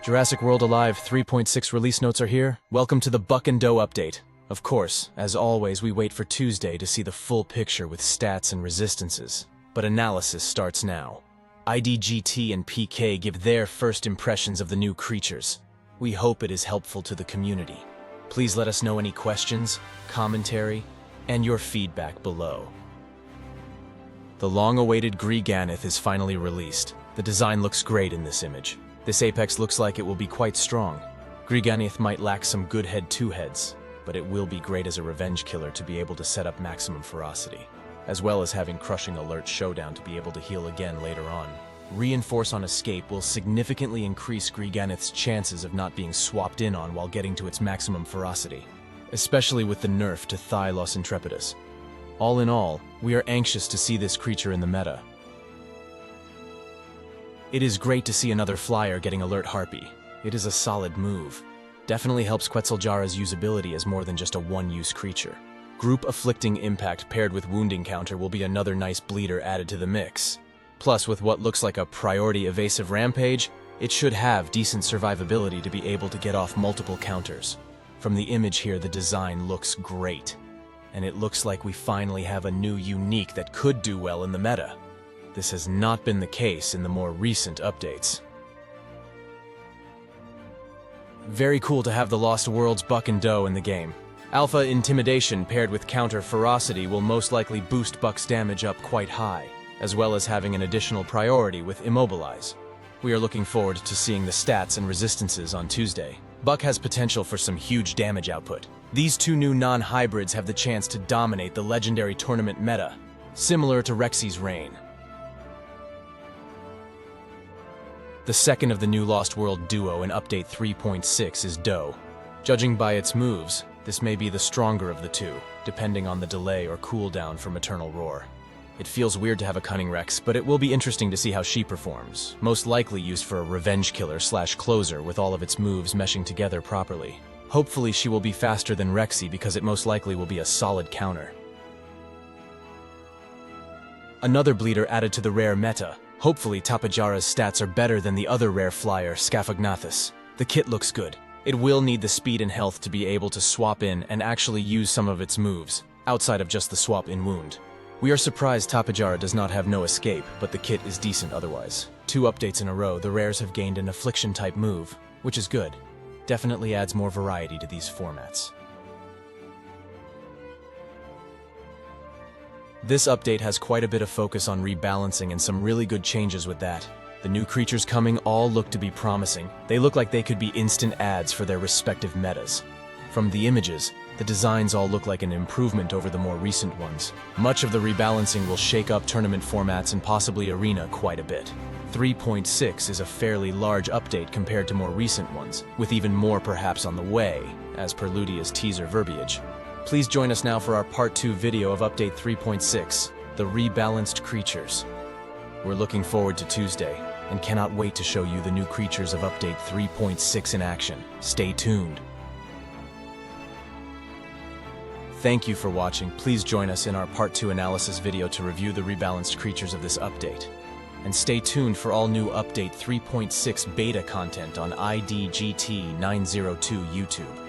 Jurassic World Alive 3.6 release notes are here. Welcome to the Buck and Doe update. Of course, as always, we wait for Tuesday to see the full picture with stats and resistances. But analysis starts now. IDGT and PK give their first impressions of the new creatures. We hope it is helpful to the community. Please let us know any questions, commentary, and your feedback below. The long-awaited Gryganyth is finally released. The design looks great in this image. This apex looks like it will be quite strong. Gryganyth might lack some good head 2 heads, but it will be great as a revenge killer to be able to set up maximum ferocity, as well as having crushing alert showdown to be able to heal again later on. Reinforce on escape will significantly increase Gryganyth's chances of not being swapped in on while getting to its maximum ferocity, especially with the nerf to Thylos Intrepidus. All in all, we are anxious to see this creature in the meta. It is great to see another flyer getting Alert Harpy. It is a solid move. Definitely helps Quetzaljara's usability as more than just a one-use creature. Group Afflicting Impact paired with Wounding Counter will be another nice bleeder added to the mix. Plus, with what looks like a priority evasive rampage, it should have decent survivability to be able to get off multiple counters. From the image here, the design looks great. And it looks like we finally have a new unique that could do well in the meta. This has not been the case in the more recent updates. Very cool to have the Lost Worlds Buck and Doe in the game. Alpha Intimidation paired with Counter Ferocity will most likely boost Buck's damage up quite high, as well as having an additional priority with Immobilize. We are looking forward to seeing the stats and resistances on Tuesday. Buck has potential for some huge damage output. These two new non-hybrids have the chance to dominate the legendary tournament meta, similar to Rexy's reign. The second of the new Lost World duo in Update 3.6 is Doe. Judging by its moves, this may be the stronger of the two, depending on the delay or cooldown from Eternal Roar. It feels weird to have a Cunning Rex, but it will be interesting to see how she performs, most likely used for a revenge killer / closer with all of its moves meshing together properly. Hopefully she will be faster than Rexy because it most likely will be a solid counter. Another bleeder added to the rare meta. Hopefully Tapejara's stats are better than the other rare flyer, Scaphognathes. The kit looks good. It will need the speed and health to be able to swap in and actually use some of its moves, outside of just the swap in wound. We are surprised Tapejara does not have no escape, but the kit is decent otherwise. 2 updates in a row, the rares have gained an affliction type move, which is good. Definitely adds more variety to these formats. This update has quite a bit of focus on rebalancing and some really good changes with that. The new creatures coming all look to be promising. They look like they could be instant adds for their respective metas. From the images, the designs all look like an improvement over the more recent ones. Much of the rebalancing will shake up tournament formats and possibly Arena quite a bit. 3.6 is a fairly large update compared to more recent ones, with even more perhaps on the way, as per Ludia's teaser verbiage. Please join us now for our Part 2 video of Update 3.6, the rebalanced creatures. We're looking forward to Tuesday, and cannot wait to show you the new creatures of Update 3.6 in action. Stay tuned. Thank you for watching. Please join us in our Part 2 analysis video to review the rebalanced creatures of this update. And stay tuned for all new Update 3.6 beta content on IDGT 902 YouTube.